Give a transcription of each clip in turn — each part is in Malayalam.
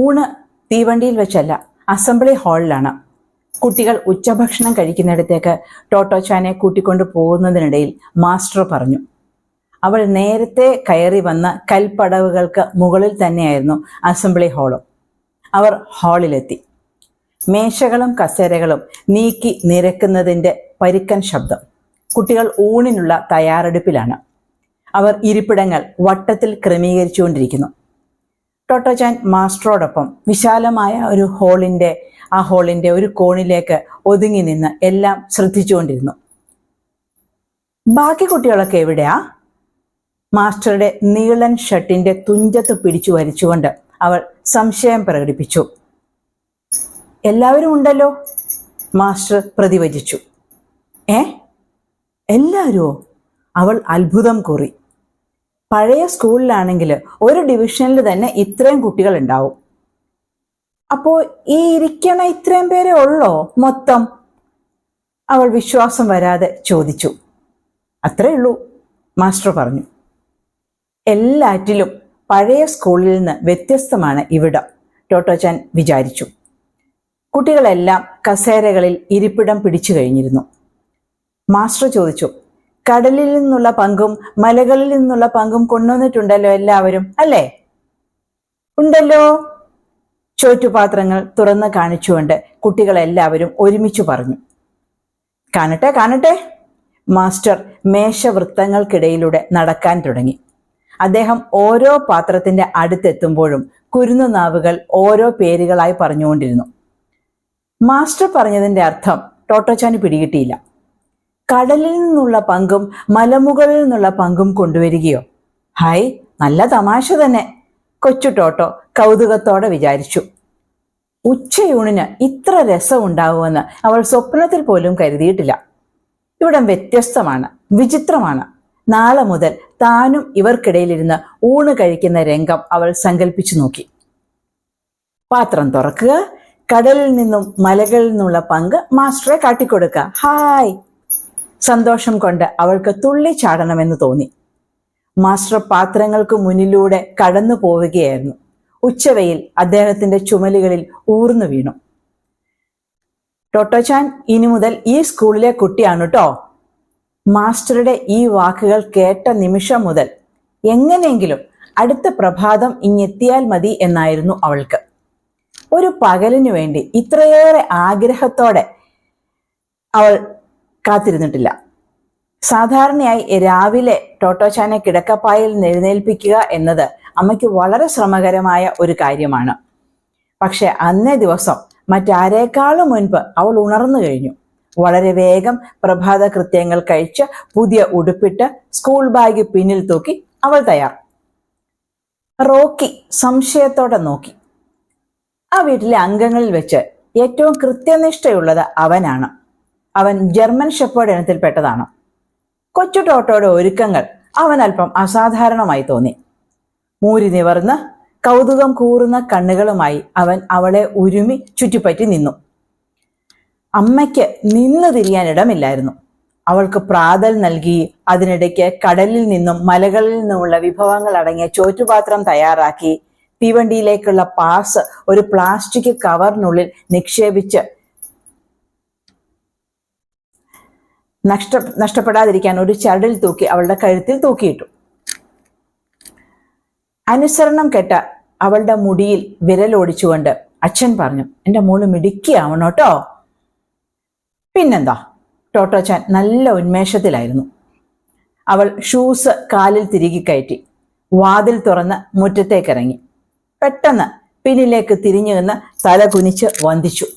ഊണ് തീവണ്ടിയിൽ വെച്ചല്ല, അസംബ്ലി ഹാളിലാണ്. കുട്ടികൾ ഉച്ചഭക്ഷണം കഴിക്കുന്നിടത്തേക്ക് ടോട്ടോച്ചാനെ കൂട്ടിക്കൊണ്ടു പോകുന്നതിനിടയിൽ മാസ്റ്റർ പറഞ്ഞു. അവൾ നേരത്തെ കയറി വന്ന കൽപ്പടവുകൾക്ക് മുകളിൽ തന്നെയായിരുന്നു അസംബ്ലി ഹാളും. അവർ ഹാളിലെത്തി. മേശകളും കസേരകളും നീക്കി നിരക്കുന്നതിൻ്റെ പരുക്കൻ ശബ്ദം. കുട്ടികൾ ഊണിനുള്ള തയ്യാറെടുപ്പിലാണ്. അവർ ഇരിപ്പിടങ്ങൾ വട്ടത്തിൽ ക്രമീകരിച്ചുകൊണ്ടിരിക്കുന്നു. ടോട്ടോച്ചാൻ മാസ്റ്ററോടൊപ്പം വിശാലമായ ഒരു ഹാളിൻ്റെ ഒരു കോണിലേക്ക് ഒതുങ്ങി നിന്ന് എല്ലാം ശ്രദ്ധിച്ചുകൊണ്ടിരുന്നു. ബാക്കി കുട്ടികളൊക്കെ എവിടെയാ? മാസ്റ്ററുടെ നീളൻ ഷർട്ടിന്റെ തുഞ്ചത്ത് പിടിച്ചു വലിച്ചുകൊണ്ട് അവൾ സംശയം പ്രകടിപ്പിച്ചു. എല്ലാവരും ഉണ്ടല്ലോ, മാസ്റ്റർ പ്രതിവചിച്ചു. എല്ലാവരുമോ? അവൾ അത്ഭുതം കൂറി. പഴയ സ്കൂളിലാണെങ്കിൽ ഒരു ഡിവിഷനിൽ തന്നെ ഇത്രയും കുട്ടികൾ ഉണ്ടാവും. അപ്പോ ഈ ഇരിക്കണ ഇത്രയും പേരെ ഉള്ളോ മൊത്തം? അവൾ വിശ്വാസം വരാതെ ചോദിച്ചു. അത്രേ ഉള്ളൂ, മാസ്റ്റർ പറഞ്ഞു. എല്ലാറ്റിലും പഴയ സ്കൂളിൽ നിന്ന് വ്യത്യസ്തമാണ് ഇവിടം, ടോട്ടോച്ചാൻ വിചാരിച്ചു. കുട്ടികളെല്ലാം കസേരകളിൽ ഇരിപ്പിടം പിടിച്ചു കഴിഞ്ഞിരുന്നു. മാസ്റ്റർ ചോദിച്ചു, കടലിൽ നിന്നുള്ള പങ്കും മലകളിൽ നിന്നുള്ള പങ്കും കൊണ്ടുവന്നിട്ടുണ്ടല്ലോ എല്ലാവരും, അല്ലേ? ഉണ്ടല്ലോ. ചോറ്റുപാത്രങ്ങൾ തുറന്ന് കാണിച്ചുകൊണ്ട് കുട്ടികളെല്ലാവരും ഒരുമിച്ചു പറഞ്ഞു. കാണട്ടെ കാണട്ടെ. മാസ്റ്റർ മേശവൃത്തങ്ങൾക്കിടയിലൂടെ നടക്കാൻ തുടങ്ങി. അദ്ദേഹം ഓരോ പാത്രത്തിന്റെ അടുത്തെത്തുമ്പോഴും കുരുന്നുനാവുകൾ ഓരോ പേരുകളായി പറഞ്ഞുകൊണ്ടിരുന്നു. മാസ്റ്റർ പറഞ്ഞതിന്റെ അർത്ഥം ടോട്ടോച്ചാന് പിടികിട്ടിയില്ല. കടലിൽ നിന്നുള്ള പങ്കും മലമുകളിൽ നിന്നുള്ള പങ്കും കൊണ്ടുവരികയോ? ഹായ്, നല്ല തമാശ തന്നെ, കൊച്ചു ടോട്ടോ കൗതുകത്തോടെ വിചാരിച്ചു. ഉച്ചയൂണിന് ഇത്ര രസമുണ്ടാവുമെന്ന് അവൾ സ്വപ്നത്തിൽ പോലും കരുതിയിട്ടില്ല. ഇവിടം വ്യത്യസ്തമാണ്, വിചിത്രമാണ്. നാളെ മുതൽ താനും ഇവർക്കിടയിലിരുന്ന് ഊണ് കഴിക്കുന്ന രംഗം അവൾ സങ്കല്പിച്ചു നോക്കി. പാത്രം തുറക്കുക, കടലിൽ നിന്നും മലകളിൽ നിന്നുള്ള പങ്ക് മാസ്റ്ററെ കാട്ടിക്കൊടുക്കുക. ഹായ്! സന്തോഷം കൊണ്ട് അവൾക്ക് തുള്ളിച്ചാടണമെന്ന് തോന്നി. മാസ്റ്റർ പാത്രങ്ങൾക്ക് മുന്നിലൂടെ കടന്നു പോവുകയായിരുന്നു. ഉച്ചവെയിൽ അദ്ദേഹത്തിന്റെ ചുമലുകളിൽ ഊർന്നു വീണു. ടോട്ടോച്ചാൻ ഇനി മുതൽ ഈ സ്കൂളിലെ കുട്ടിയാണ് ട്ടോ. മാസ്റ്ററുടെ ഈ വാക്കുകൾ കേട്ട നിമിഷം മുതൽ എങ്ങനെയെങ്കിലും അടുത്ത പ്രഭാതം ഇങ്ങെത്തിയാൽ മതി എന്നായിരുന്നു അവൾക്ക്. ഒരു പകലിനു വേണ്ടി ഇത്രയേറെ ആഗ്രഹത്തോടെ അവൾ കാത്തിരുന്നിട്ടില്ല. സാധാരണയായി രാവിലെ ടോട്ടോച്ചാനെ കിടക്കപ്പായിൽ എഴുന്നേൽപ്പിക്കുക എന്നത് അമ്മയ്ക്ക് വളരെ ശ്രമകരമായ ഒരു കാര്യമാണ്. പക്ഷെ അന്നേ ദിവസം മറ്റാരേക്കാളും മുൻപ് അവൾ ഉണർന്നു കഴിഞ്ഞു. വളരെ വേഗം പ്രഭാത കൃത്യങ്ങൾ കഴിച്ച് പുതിയ ഉടുപ്പിട്ട് സ്കൂൾ ബാഗ് പിന്നിൽ തൂക്കി അവൾ തയ്യാർ. റോക്കി സംശയത്തോടെ നോക്കി. ആ വീട്ടിലെ അംഗങ്ങളിൽ വെച്ച് ഏറ്റവും കൃത്യനിഷ്ഠയുള്ളത് അവനാണ്. അവൻ ജർമ്മൻ ഷെപ്പേർഡ് ഇനത്തിൽപ്പെട്ടതാണ്. കൊച്ചു ടോട്ടോയുടെ ഒരുക്കങ്ങൾ അവൻ അല്പം അസാധാരണമായി തോന്നി. മൂരി നിവർന്ന് കൗതുകം കൂറുന്ന കണ്ണുകളുമായി അവൻ അവളെ ഉരുമി ചുറ്റിപ്പറ്റി നിന്നു. അമ്മയ്ക്ക് നിന്ന് തിരിയാനിടമില്ലായിരുന്നു. അവൾക്ക് പ്രാതൽ നൽകി അതിനിടയ്ക്ക് കടലിൽ നിന്നും മലകളിൽ നിന്നുമുള്ള വിഭവങ്ങൾ അടങ്ങിയ ചോറ്റുപാത്രം തയ്യാറാക്കി തീവണ്ടിയിലേക്കുള്ള പാസ് ഒരു പ്ലാസ്റ്റിക് കവറിനുള്ളിൽ നിക്ഷേപിച്ച് നഷ്ടപ്പെടാതിരിക്കാൻ ഒരു ചരടിൽ തൂക്കി അവളുടെ കഴുത്തിൽ തൂക്കിയിട്ടു. അനുസരണം കെട്ട അവളുടെ മുടിയിൽ വിരലോടിച്ചുകൊണ്ട് അച്ഛൻ പറഞ്ഞു, എൻ്റെ മോള് മിടുക്കിയാവണോട്ടോ. പിന്നെന്താ, ടോട്ടോച്ചാൻ നല്ല ഉന്മേഷത്തിലായിരുന്നു. അവൾ ഷൂസ് കാലിൽ തിരികെ കയറ്റി വാതിൽ തുറന്ന് മുറ്റത്തേക്കിറങ്ങി. പെട്ടെന്ന് പിന്നിലേക്ക് തിരിഞ്ഞു നിന്ന് തല കുനിച്ച് വന്ദിച്ചു.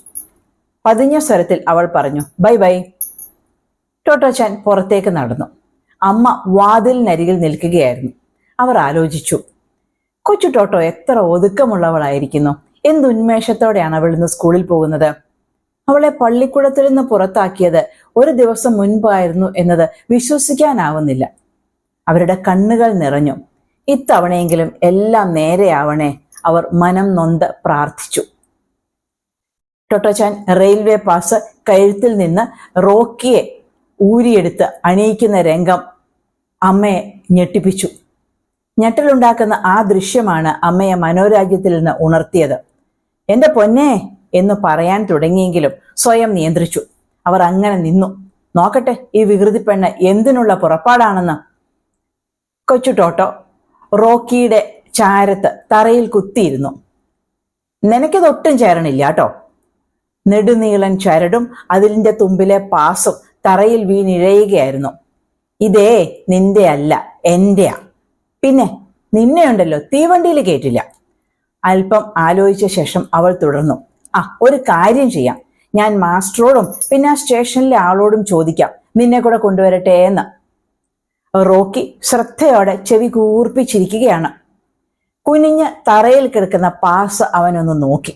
പതിഞ്ഞ സ്വരത്തിൽ അവൾ പറഞ്ഞു, ബൈ ബൈ. ടോട്ടോച്ചാൻ പുറത്തേക്ക് നടന്നു. അമ്മ വാതിലിനരികിൽ നിൽക്കുകയായിരുന്നു. അവർ ആലോചിച്ചു, കൊച്ചു ടോട്ടോ എത്ര ഒതുക്കമുള്ളവളായിരിക്കുന്നു. എന്തുന്മേഷത്തോടെയാണ് അവൾ ഇന്ന് സ്കൂളിൽ പോകുന്നത്. അവളെ പള്ളിക്കൂടത്തിൽ നിന്ന് പുറത്താക്കിയത് ഒരു ദിവസം മുൻപായിരുന്നു എന്നത് വിശ്വസിക്കാനാവുന്നില്ല. അവരുടെ കണ്ണുകൾ നിറഞ്ഞു. ഇത്തവണയെങ്കിലും എല്ലാം നേരെയാവണേ, അവർ മനം നൊന്ത് പ്രാർത്ഥിച്ചു. ടോട്ടോച്ചാൻ റെയിൽവേ പാസ് കഴുത്തിൽ നിന്ന് റോക്കിയെ ഊരിയെടുത്ത് അണിയിക്കുന്ന രംഗം അമ്മയെ ഞെട്ടിപ്പിച്ചു. ഞെട്ടലുണ്ടാക്കുന്ന ആ ദൃശ്യമാണ് അമ്മയെ മനോരാജ്യത്തിൽ നിന്ന് ഉണർത്തിയത്. എന്റെ പൊന്നേ എന്ന് പറയാൻ തുടങ്ങിയെങ്കിലും സ്വയം നിയന്ത്രിച്ചു. അവർ അങ്ങനെ നിന്നു. നോക്കട്ടെ ഈ വികൃതി പെണ്ണ് എന്തിനുള്ള പുറപ്പാടാണെന്ന്. കൊച്ചു ടോട്ടോ റോക്കിയുടെ ചാരത്ത് തറയിൽ കുത്തിയിരുന്നു. നിനക്കിതൊട്ടും ചേരണില്ല കേട്ടോ. നെടുനീളൻ ചരടും അതിലിന്റെ തുമ്പിലെ പാസും തറയിൽ വീണിഴയുകയായിരുന്നു. ഇതേ നിന്റെ അല്ല, എന്റെയാ. പിന്നെ നിന്നെയുണ്ടല്ലോ തീവണ്ടിയിൽ കേട്ടില്ല. അല്പം ആലോചിച്ച ശേഷം അവൾ തുടർന്നു. ഒരു കാര്യം ചെയ്യാം, ഞാൻ മാസ്റ്ററോടും പിന്നെ ആ സ്റ്റേഷനിലെ ആളോടും ചോദിക്കാം, നിന്നെ കൂടെ കൊണ്ടുവരട്ടെ എന്ന്. റോക്കി ശ്രദ്ധയോടെ ചെവി കൂർപ്പിച്ചിരിക്കുകയാണ്. കുനിഞ്ഞ് തറയിൽ കിടക്കുന്ന പാസ് അവനൊന്ന് നോക്കി.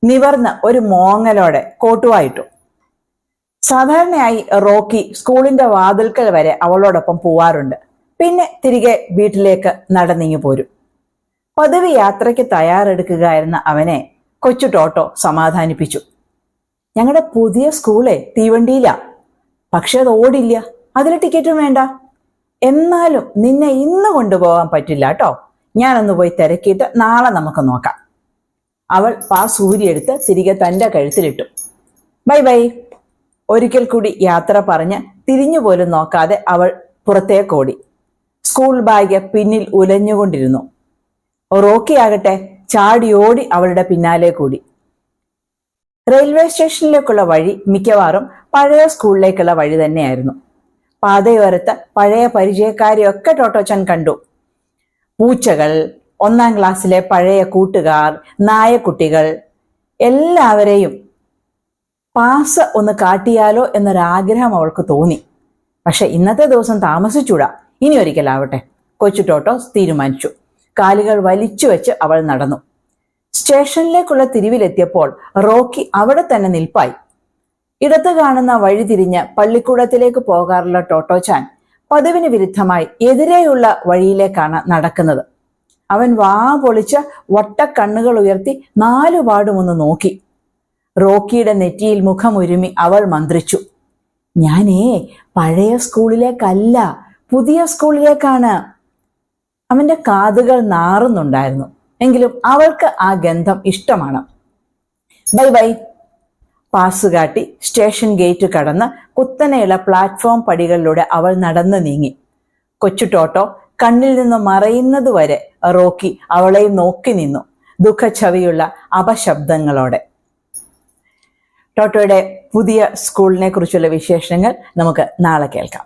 നിവർന്ന് ഒരു മോങ്ങലോടെ കോട്ടുവായിട്ടു. സാധാരണയായി റോക്കി സ്കൂളിന്റെ വാതിൽക്കൽ വരെ അവളോടൊപ്പം പോവാറുണ്ട്. പിന്നെ തിരികെ വീട്ടിലേക്ക് നടന്നിങ്ങി പോരും. പതിവ് യാത്രയ്ക്ക് തയ്യാറെടുക്കുകയായിരുന്ന അവനെ കൊച്ചു ടോട്ടോ സമാധാനിപ്പിച്ചു. ഞങ്ങളുടെ പുതിയ സ്കൂളെ തീവണ്ടിയിലാ, പക്ഷെ അത് ഓടില്ല, അതിന് ടിക്കറ്റും വേണ്ട. എന്നാലും നിന്നെ ഇന്ന് കൊണ്ടുപോകാൻ പറ്റില്ല കേട്ടോ. ഞാനൊന്ന് പോയി തിരക്കിയിട്ട് നാളെ നമുക്ക് നോക്കാം. അവൾ പാസ് ഊരിയെടുത്ത് തിരികെ തന്റെ കഴുത്തിലിട്ടു. Bye bye. ഒരിക്കൽ കൂടി യാത്ര പറഞ്ഞ് തിരിഞ്ഞുപോലും നോക്കാതെ അവൾ പുറത്തേക്കോടി. സ്കൂൾ ബാഗ് പിന്നിൽ ഉലഞ്ഞുകൊണ്ടിരുന്നു. റോക്കി ആകട്ടെ ചാടിയോടി അവളുടെ പിന്നാലെ കൂടി. റെയിൽവേ സ്റ്റേഷനിലേക്കുള്ള വഴി മിക്കവാറും പഴയ സ്കൂളിലേക്കുള്ള വഴി തന്നെയായിരുന്നു. പാതയോരത്ത് പഴയ പരിചയക്കാരെയൊക്കെ ടോട്ടോച്ചൻ കണ്ടു. പൂച്ചകൾ, 1ാം ക്ലാസ്സിലെ പഴയ കൂട്ടുകാർ, നായക്കുട്ടികൾ, എല്ലാവരെയും പാസ് ഒന്ന് കാട്ടിയാലോ എന്നൊരാഗ്രഹം അവൾക്ക് തോന്നി. പക്ഷെ ഇന്നത്തെ ദിവസം താമസിച്ചൂടാ, ഇനി ഒരിക്കലാവട്ടെ, കൊച്ചു ടോട്ടോ തീരുമാനിച്ചു. കാലുകൾ വലിച്ചു വെച്ച് അവൾ നടന്നു. സ്റ്റേഷനിലേക്കുള്ള തിരിവിലെത്തിയപ്പോൾ റോക്കി അവിടെ തന്നെ നിൽപ്പായി. ഇടത്ത് കാണുന്ന വഴി തിരിഞ്ഞ് പള്ളിക്കൂടത്തിലേക്ക് പോകാറുള്ള ടോട്ടോച്ചാൻ പതിവിന് വിരുദ്ധമായി എതിരെയുള്ള വഴിയിലേക്കാണ് നടക്കുന്നത്. അവൻ വാ പൊളിച്ച് വട്ടക്കണ്ണുകൾ ഉയർത്തി 4 പാടുമൊന്ന് നോക്കി. റോക്കിയുടെ നെറ്റിയിൽ മുഖമുരുമി അവൾ മന്ത്രിച്ചു. ഞാനേ പഴയ സ്കൂളിലേക്കല്ല, പുതിയ സ്കൂളിലേക്കാണ്. അവന്റെ കാതുകൾ നാറുന്നുണ്ടായിരുന്നു. എങ്കിലും അവൾക്ക് ആ ഗന്ധം ഇഷ്ടമാണ്. Bye bye. പാസ് കാട്ടി സ്റ്റേഷൻ ഗേറ്റ് കടന്ന് കുത്തനെയുള്ള പ്ലാറ്റ്ഫോം പടികളിലൂടെ അവൾ നടന്നു നീങ്ങി. കൊച്ചു ടോട്ടോ കണ്ണിൽ നിന്ന് മറയുന്നതുവരെ റോക്കി അവളെയും നോക്കി നിന്നു, ദുഃഖഛവിയുള്ള അപശബ്ദങ്ങളോടെ. ടോട്ടോയുടെ പുതിയ സ്കൂളിനെ കുറിച്ചുള്ള വിശേഷങ്ങൾ നമുക്ക് നാളെ കേൾക്കാം.